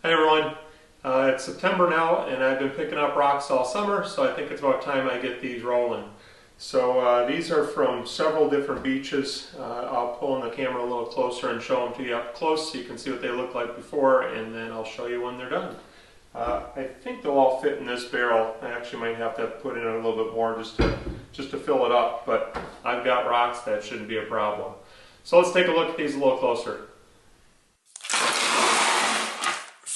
Hi everyone, it's September now and I've been picking up rocks all summer, so I think it's about time I get these rolling. So these are from several different beaches. I'll pull in the camera a little closer and show them to you up close so you can see what they look like before, and then I'll show you when they're done. I think they'll all fit in this barrel. I actually might have to put in a little bit more just to fill it up, but I've got rocks, that shouldn't be a problem. So let's take a look at these a little closer.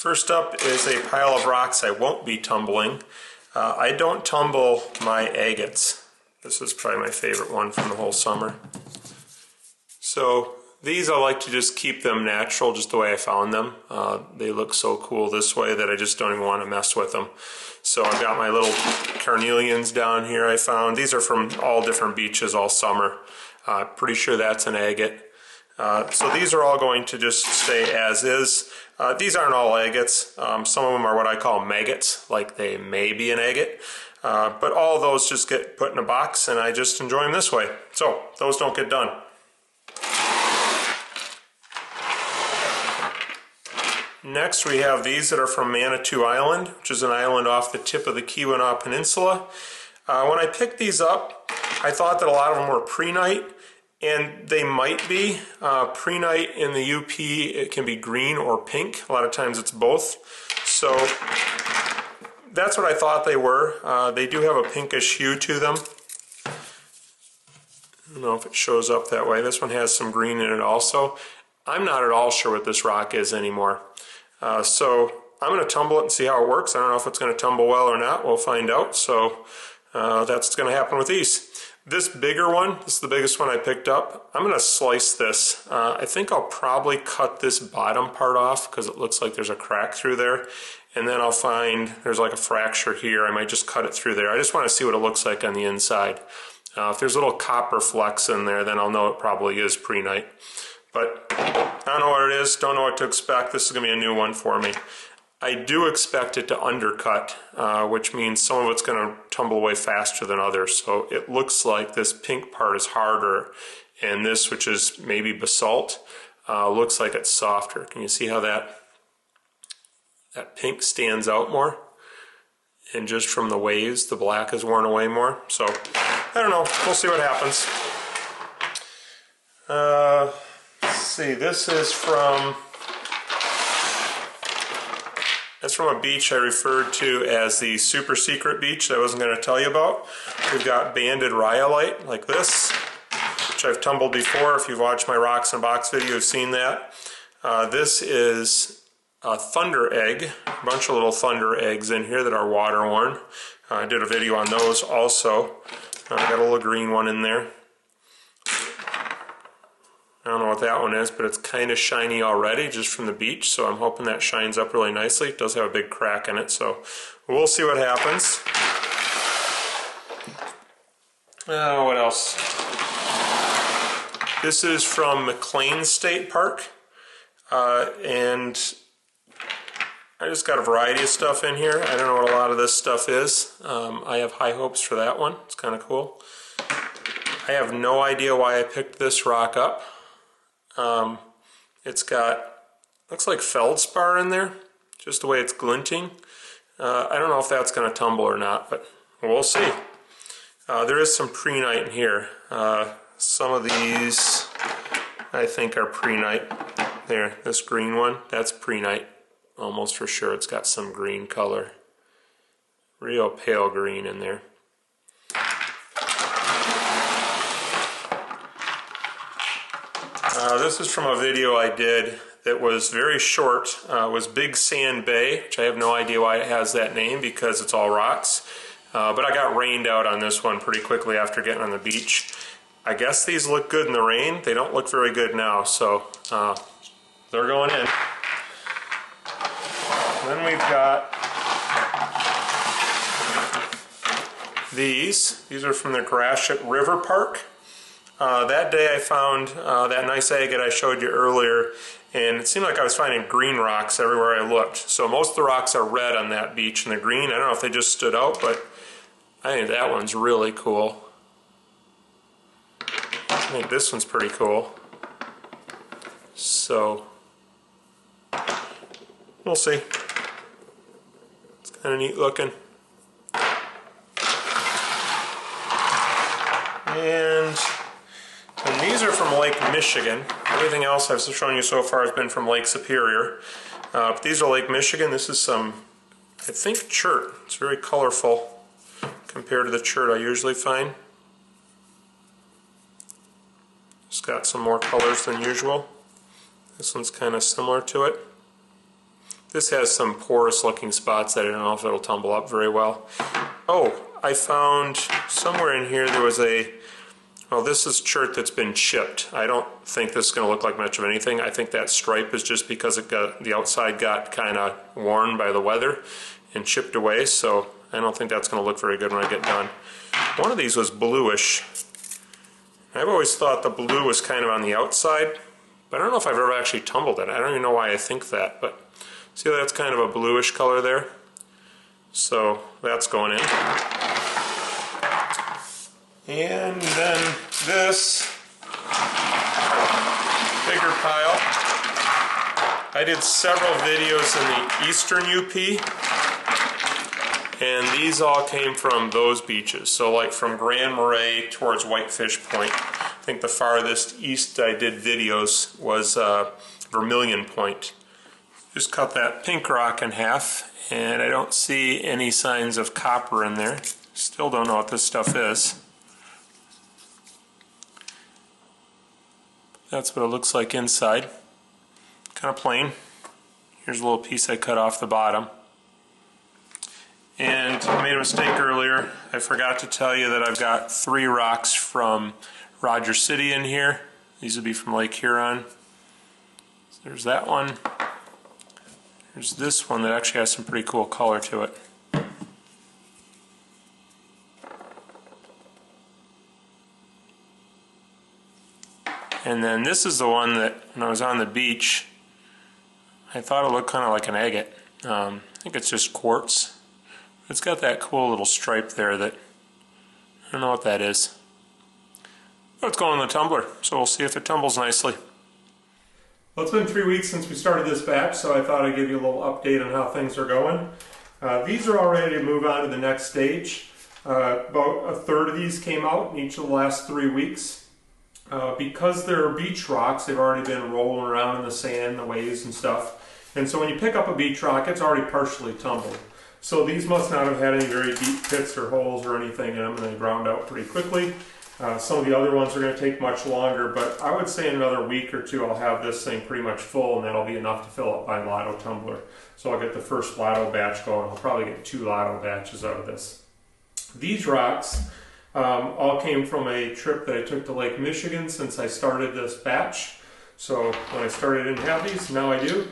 First up is a pile of rocks I won't be tumbling. I don't tumble my agates. This is probably my favorite one from the whole summer. So these I like to just keep them natural, just the way I found them. They look so cool this way that I just don't even want to mess with them. So I've got my little carnelians down here I found. These are from all different beaches all summer. Pretty sure that's an agate. So these are all going to just stay as is. These aren't all agates. Some of them are what I call maggots, like they may be an agate. But all of those just get put in a box and I just enjoy them this way. So those don't get done. Next we have these that are from Manitou Island, which is an island off the tip of the Keweenaw Peninsula. When I picked these up, I thought that a lot of them were prehnite. And they might be. Prehnite in the UP, it can be green or pink. A lot of times it's both. So that's what I thought they were. They do have a pinkish hue to them. I don't know if it shows up that way. This one has some green in it also. I'm not at all sure what this rock is anymore. So I'm going to tumble it and see how it works. I don't know if it's going to tumble well or not. We'll find out. So that's what's going to happen with these. This bigger one, this is the biggest one I picked up. I'm going to slice this. I think I'll probably cut this bottom part off because it looks like there's a crack through there. And then I'll find there's like a fracture here. I might just cut it through there. I just want to see what it looks like on the inside. If there's little copper flecks in there, then I'll know it probably is prehnite. But I don't know what it is, don't know what to expect. This is going to be a new one for me. I do expect it to undercut, which means some of it's going to tumble away faster than others. So it looks like this pink part is harder, and this, which is maybe basalt, looks like it's softer. Can you see how that pink stands out more? And just from the waves, the black is worn away more. So I don't know. We'll see what happens. Let's see. This is from... That's from a beach I referred to as the super secret beach that I wasn't going to tell you about. We've got banded rhyolite like this, which I've tumbled before. If you've watched my rocks and box video, you've seen that. This is a thunder egg, a bunch of little thunder eggs in here that are water worn. I did a video on those also. Got a little green one in there. I don't know what that one is, but it's kind of shiny already just from the beach, so I'm hoping that shines up really nicely. It does have a big crack in it, so we'll see what happens. What else? This is from Mclean State Park, and I just got a variety of stuff in here. I don't know what a lot of this stuff is. I have high hopes for that one. It's kind of cool. I have no idea why I picked this rock up. It's got, looks like feldspar in there, just the way it's glinting. I don't know if that's going to tumble or not, but we'll see. There is some prehnite in here. Some of these I think are prehnite. There, this green one, that's prehnite, almost for sure. It's got some green color, real pale green in there. This is from a video I did that was very short. It was Big Sand Bay, which I have no idea why it has that name because it's all rocks. But I got rained out on this one pretty quickly after getting on the beach. I guess these look good in the rain. They don't look very good now, so they're going in. Then we've got these. These are from the Gratiot River Park. That day I found that nice agate I showed you earlier, and it seemed like I was finding green rocks everywhere I looked. So most of the rocks are red on that beach, and the green, I don't know if they just stood out, but I think that one's really cool. I think this one's pretty cool. So, we'll see. Kind of neat looking. And these are from Lake Michigan. Everything else I've shown you so far has been from Lake Superior. But these are Lake Michigan. This is some, I think, chert. It's very colorful compared to the chert I usually find. It's got some more colors than usual. This one's kind of similar to it. This has some porous looking spots that I don't know if it'll tumble up very well. Oh, I found somewhere in here there was a, well, this is chert that's been chipped. I don't think this is going to look like much of anything. I think that stripe is just because it got, the outside got kind of worn by the weather and chipped away, so I don't think that's going to look very good when I get done. One of these was bluish. I've always thought the blue was kind of on the outside, but I don't know if I've ever actually tumbled it. I don't even know why I think that, but see, that's kind of a bluish color there. So that's going in. And then this bigger pile. I did several videos in the eastern UP, and these all came from those beaches. So like from Grand Marais towards Whitefish Point. I think the farthest east I did videos was Vermilion Point. Just cut that pink rock in half, and I don't see any signs of copper in there. Still don't know what this stuff is. That's what it looks like inside. Kind of plain. Here's a little piece I cut off the bottom. And I made a mistake earlier. I forgot to tell you that I've got 3 rocks from Rogers City in here. These would be from Lake Huron. So there's that one. There's this one that actually has some pretty cool color to it. And then this is the one that, when I was on the beach, I thought it looked kind of like an agate. I think it's just quartz. It's got that cool little stripe there that, I don't know what that is. But it's going in the tumbler, so we'll see if it tumbles nicely. Well, it's been 3 weeks since we started this batch, so I thought I'd give you a little update on how things are going. These are all ready to move on to the next stage. About a third of these came out in each of the last 3 weeks. Because they're beach rocks, they've already been rolling around in the sand, the waves and stuff. And so when you pick up a beach rock, it's already partially tumbled. So these must not have had any very deep pits or holes or anything in them, and they ground out pretty quickly. Some of the other ones are going to take much longer, but I would say in another week or two I'll have this thing pretty much full, and that'll be enough to fill up my lotto tumbler. So I'll get the first lotto batch going. I'll probably get 2 lotto batches out of this. These rocks all came from a trip that I took to Lake Michigan since I started this batch. So when I started I didn't have these, now I do.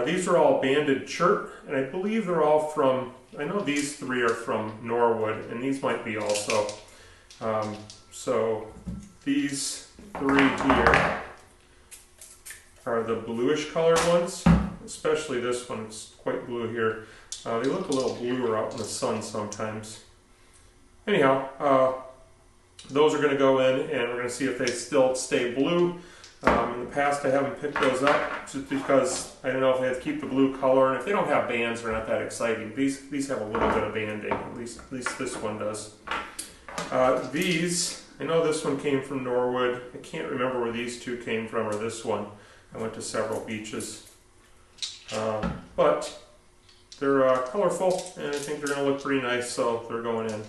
These are all banded chert, and I believe they're all from, I know these 3 are from Norwood, and these might be also. So these 3 here are the bluish colored ones, especially this one. It's quite blue here. They look a little bluer out in the sun sometimes. Anyhow, those are going to go in, and we're going to see if they still stay blue. In the past I haven't picked those up just because I don't know if they have to keep the blue color, and if they don't have bands they're not that exciting. These have a little bit of banding, at least this one does. These, I know this one came from Norwood. I can't remember where these 2 came from, or this one. I went to several beaches. But they're colorful, and I think they're going to look pretty nice, so they're going in.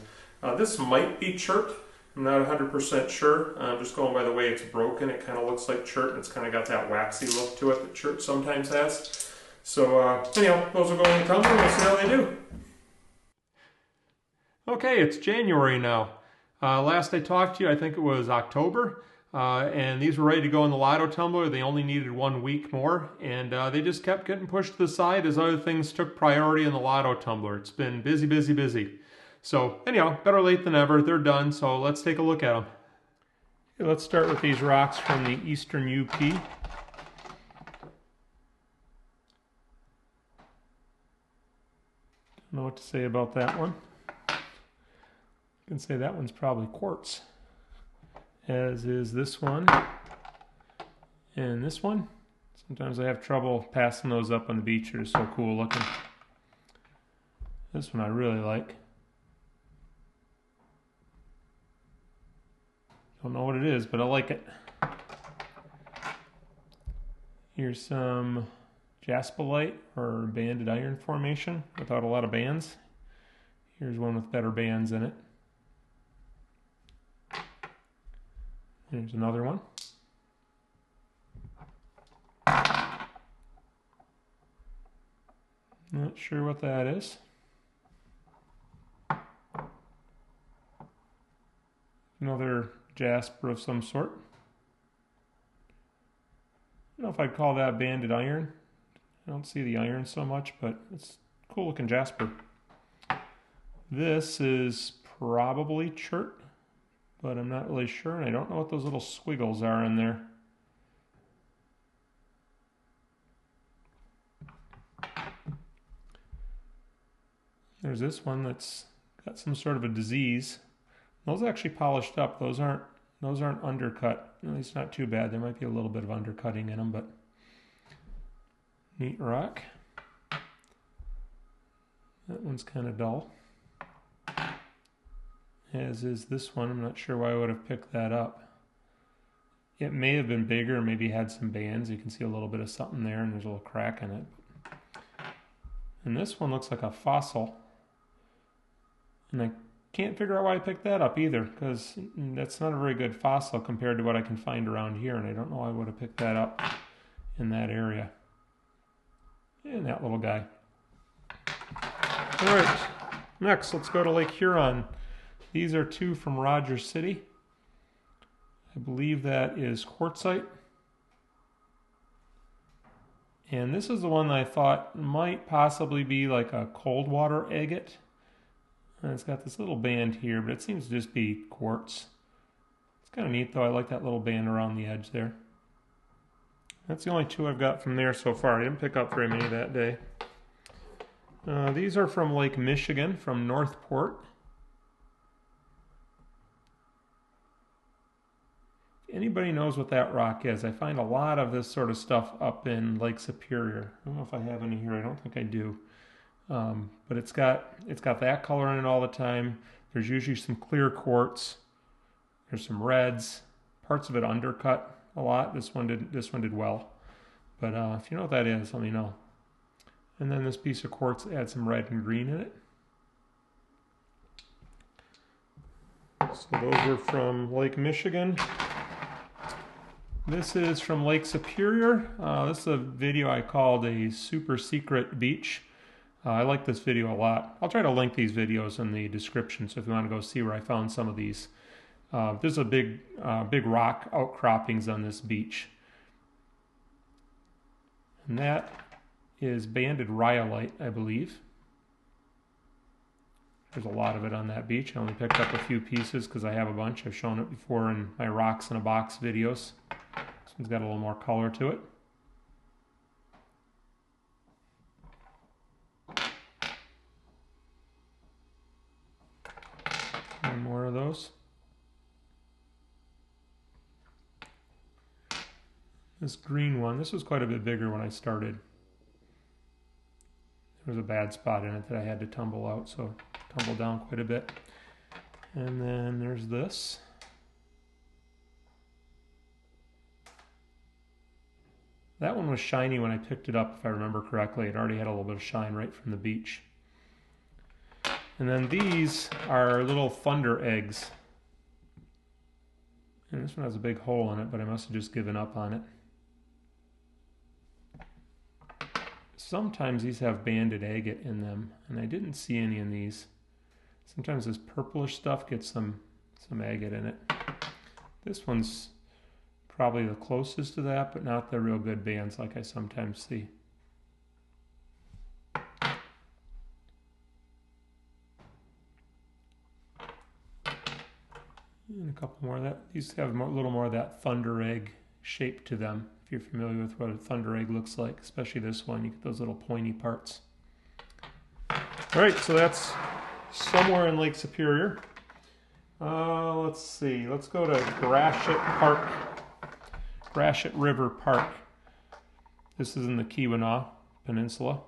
This might be chert. I'm not 100% sure. I'm just going by the way it's broken. It kind of looks like chert, and it's kind of got that waxy look to it that chert sometimes has. So anyhow, those will go in the tumbler, and we'll see how they do. Okay, it's January now. Last I talked to you, I think it was October, and these were ready to go in the lotto tumbler. They only needed 1 week more, and they just kept getting pushed to the side as other things took priority in the lotto tumbler. It's been busy, busy, busy. So anyhow, better late than ever. They're done, so let's take a look at them. Okay, let's start with these rocks from the eastern UP. Don't know what to say about that one. I can say that one's probably quartz, as is this one and this one. Sometimes I have trouble passing those up on the beach. They're so cool looking. This one I really like. Don't know what it is, but I like it. Here's some jaspilite or banded iron formation without a lot of bands. Here's one with better bands in it. Here's another one. Not sure what that is. Another jasper of some sort. I don't know if I'd call that banded iron. I don't see the iron so much, but it's a cool looking jasper. This is probably chert, but I'm not really sure, and I don't know what those little squiggles are in there. There's this one that's got some sort of a disease. Those are actually polished up. Those aren't undercut. At least not too bad. There might be a little bit of undercutting in them, but neat rock. That one's kind of dull. As is this one. I'm not sure why I would have picked that up. It may have been bigger, maybe had some bands. You can see a little bit of something there, and there's a little crack in it. And this one looks like a fossil. And I can't figure out why I picked that up either, because that's not a very good fossil compared to what I can find around here, and I don't know why I would have picked that up in that area. And that little guy. All right, next let's go to Lake Huron. These are two from Rogers City. I believe that is quartzite. And this is the one that I thought might possibly be like a cold water agate. And it's got this little band here, but it seems to just be quartz. It's kind of neat though. I like that little band around the edge there. That's the only two I've got from there so far. I didn't pick up very many that day. These are from Lake Michigan, from Northport. If anybody knows what that rock is, I find a lot of this sort of stuff up in Lake Superior. I don't know if I have any here. I don't think I do. But it's got that color in it all the time. There's usually some clear quartz. There's some reds. Parts of it undercut a lot. This one did well. But if you know what that is, let me know. And then this piece of quartz adds some red and green in it. So those were from Lake Michigan. This is from Lake Superior. This is a video I called a super secret beach. I like this video a lot. I'll try to link these videos in the description, so if you want to go see where I found some of these. There's a big rock outcroppings on this beach. And that is banded rhyolite, I believe. There's a lot of it on that beach. I only picked up a few pieces because I have a bunch. I've shown it before in my rocks in a box videos. This one's got a little more color to it. One more of those. This green one, this was quite a bit bigger when I started. There was a bad spot in it that I had to tumble out, so tumbled down quite a bit. And then there's this. That one was shiny when I picked it up, if I remember correctly. It already had a little bit of shine right from the beach. And then these are little thunder eggs. And this one has a big hole in it, but I must have just given up on it. Sometimes these have banded agate in them, and I didn't see any in these. Sometimes this purplish stuff gets some agate in it. This one's probably the closest to that, but not the real good bands like I sometimes see. And a couple more of that. These have a little more of that thunder egg shape to them. If you're familiar with what a thunder egg looks like, especially this one, you get those little pointy parts. All right, so that's somewhere in Lake Superior. Let's see. Let's go to Gratiot River Park. This is in the Keweenaw Peninsula.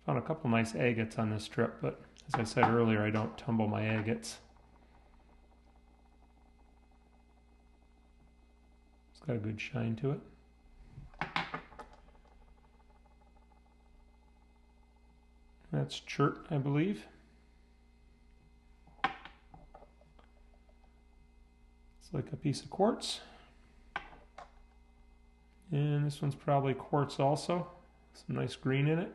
Found a couple nice agates on this trip, but as I said earlier, I don't tumble my agates. It's got a good shine to it. That's chert, I believe. It's like a piece of quartz. And this one's probably quartz also. Some nice green in it.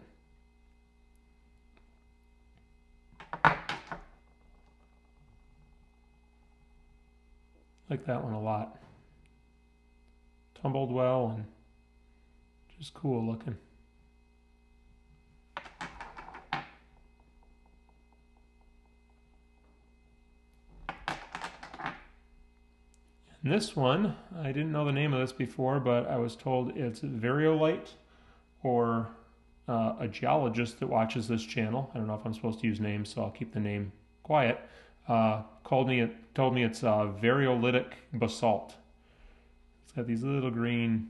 Like that one a lot. Tumbled well and just cool looking. And this one, I didn't know the name of this before, but I was told it's variolite, or a geologist that watches this channel. I don't know if I'm supposed to use names, so I'll keep the name quiet. Told me it's variolitic basalt. It's got these little green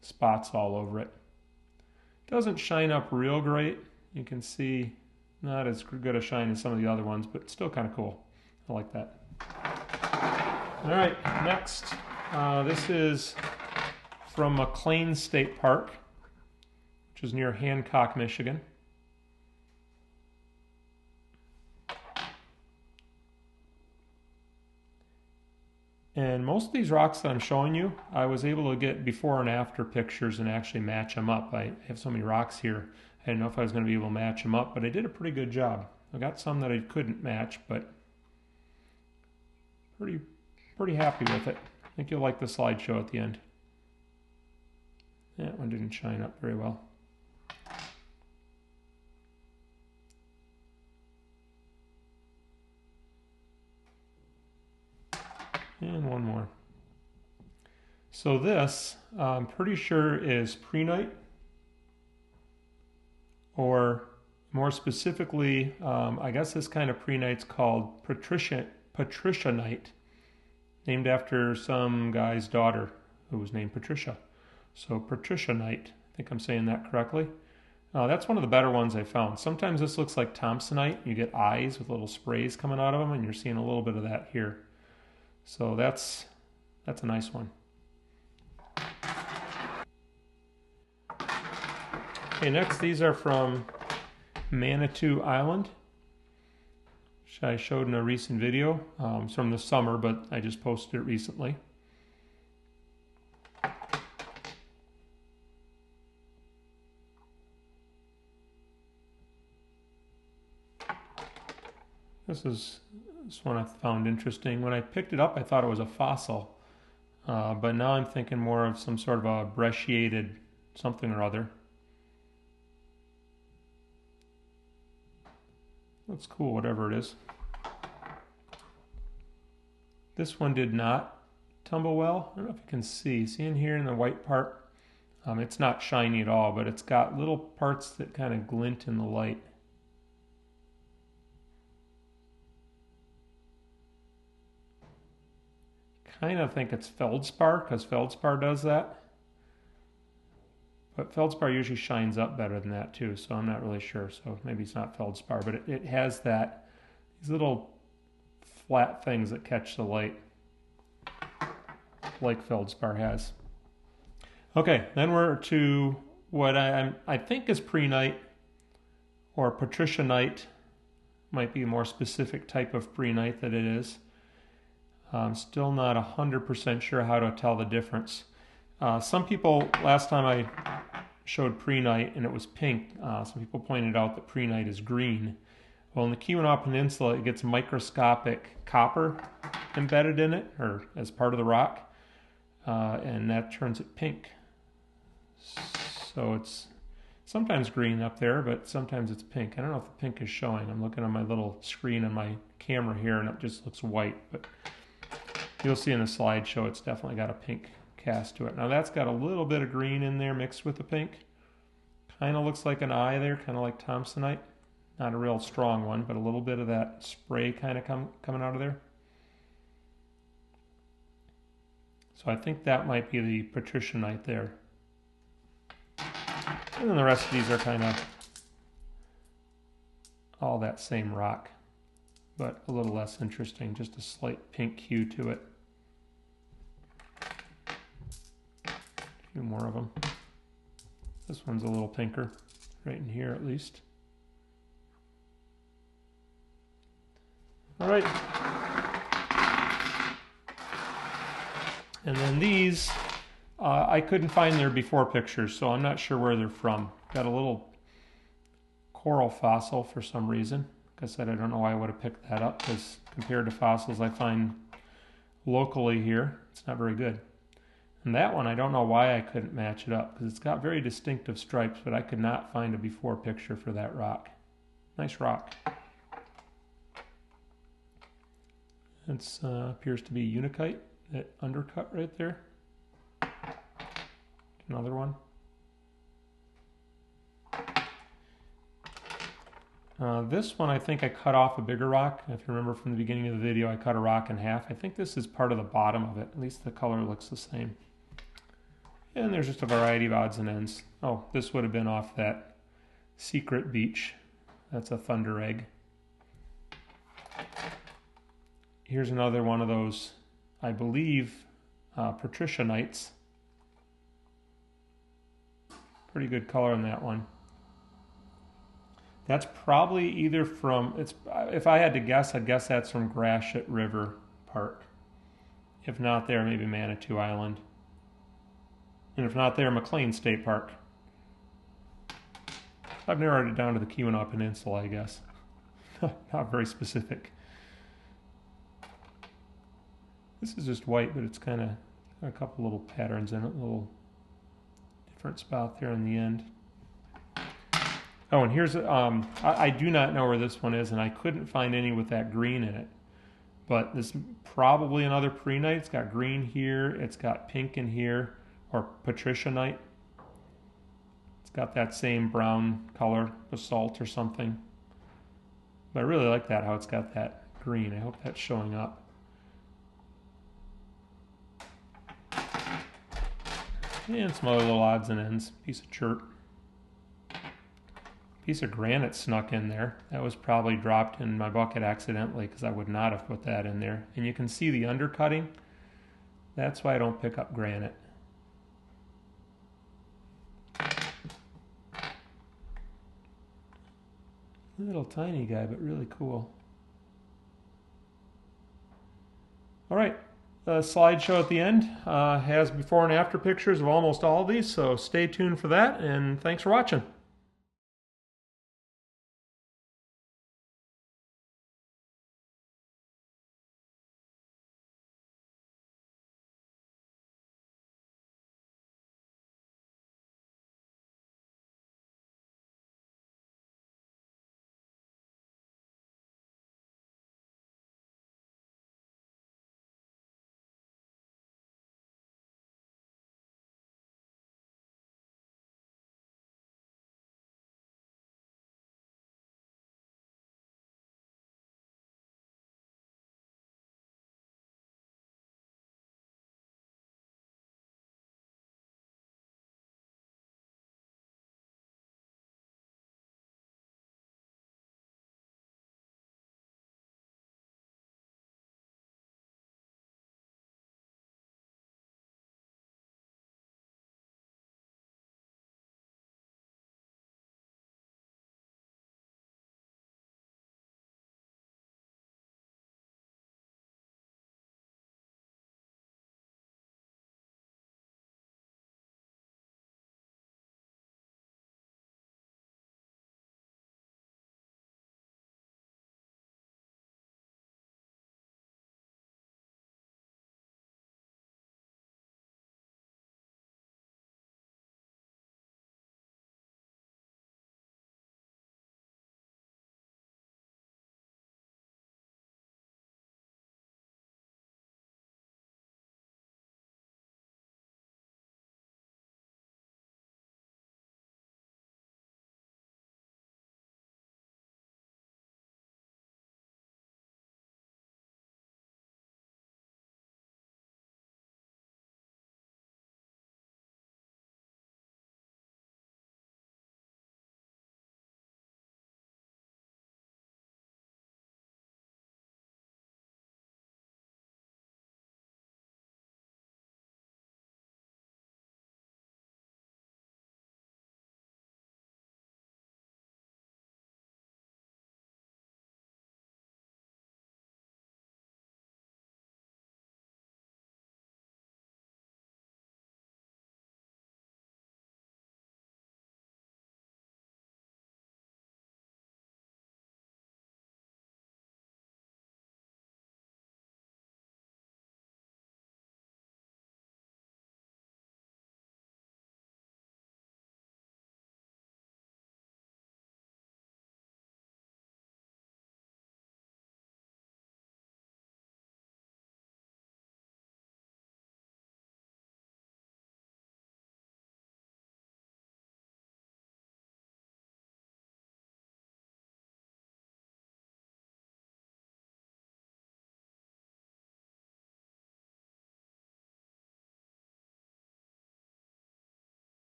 spots all over it. Doesn't shine up real great. You can see not as good a shine as some of the other ones, but still kind of cool. I like that. All right, next, this is from Mclean State Park, which is near Hancock, Michigan. And most of these rocks that I'm showing you, I was able to get before and after pictures and actually match them up. I have so many rocks here, I didn't know if I was going to be able to match them up, but I did a pretty good job. I got some that I couldn't match, but pretty happy with it. I think you'll like the slideshow at the end. That one didn't shine up very well. And one more. So this, I'm pretty sure is prehnite, or more specifically, I guess this kind of prehnite's called Patricianite, named after some guy's daughter who was named Patricia. So Patricianite, I think I'm saying that correctly. That's one of the better ones I found. Sometimes this looks like Thompsonite. You get eyes with little sprays coming out of them, and you're seeing a little bit of that here. So that's a nice one. Okay, next these are from Manitou Island, which I showed in a recent video. It's from the summer, but I just posted it recently. This one I found interesting. When I picked it up, I thought it was a fossil, but now I'm thinking more of some sort of a brecciated something or other. That's cool, whatever it is. This one did not tumble well. I don't know if you can see. See in here in the white part? It's not shiny at all, but it's got little parts that kind of glint in the light. Kind of think it's feldspar, because feldspar does that. But feldspar usually shines up better than that too, so I'm not really sure. So maybe it's not feldspar, but it has these little flat things that catch the light, like feldspar has. Okay, then we're to what I think is prehnite, or Patricianite. Might be a more specific type of prehnite that it is. I'm still not 100% sure how to tell the difference. Some people, last time I showed prehnite and it was pink, some people pointed out that prehnite is green. Well, in the Keweenaw Peninsula, it gets microscopic copper embedded in it, or as part of the rock, and that turns it pink. So it's sometimes green up there, but sometimes it's pink. I don't know if the pink is showing. I'm looking on my little screen on my camera here, and it just looks white, but you'll see in the slideshow it's definitely got a pink cast to it. Now that's got a little bit of green in there mixed with the pink. Kind of looks like an eye there, kind of like Thompsonite. Not a real strong one, but a little bit of that spray kind of coming out of there. So I think that might be the Patricianite there. And then the rest of these are kind of all that same rock, but a little less interesting, just a slight pink hue to it. A few more of them. This one's a little pinker, right in here at least. All right. And then these, I couldn't find their before pictures, so I'm not sure where they're from. Got a little coral fossil for some reason. Like I said, I don't know why I would have picked that up, because compared to fossils I find locally here, it's not very good. And that one, I don't know why I couldn't match it up, because it's got very distinctive stripes, but I could not find a before picture for that rock. Nice rock. It appears to be unikite, that undercut right there. Another one. This one I think I cut off a bigger rock. If you remember from the beginning of the video, I cut a rock in half. I think this is part of the bottom of it. At least the color looks the same. And there's just a variety of odds and ends. Oh, this would have been off that secret beach. That's a thunder egg. Here's another one of those, I believe, Patricianites. Pretty good color on that one. That's probably either from, if I had to guess, I'd guess that's from Gratiot River Park. If not there, maybe Manitou Island. And if not there, Mclean State Park. I've narrowed it down to the Keweenaw Peninsula, I guess. Not very specific. This is just white, but it's kind of a couple little patterns in it, a little different spot there in the end. Oh, and here's, I do not know where this one is, and I couldn't find any with that green in it. But this is probably another prehnite. It's got green here, it's got pink in here, or Patricianite. It's got that same brown color, basalt or something. But I really like that, how it's got that green. I hope that's showing up. And some other little odds and ends. Piece of chert. Piece of granite snuck in there. That was probably dropped in my bucket accidentally, because I would not have put that in there. And you can see the undercutting. That's why I don't pick up granite. Little tiny guy, but really cool. All right. The slideshow at the end has before and after pictures of almost all of these, so stay tuned for that, and thanks for watching.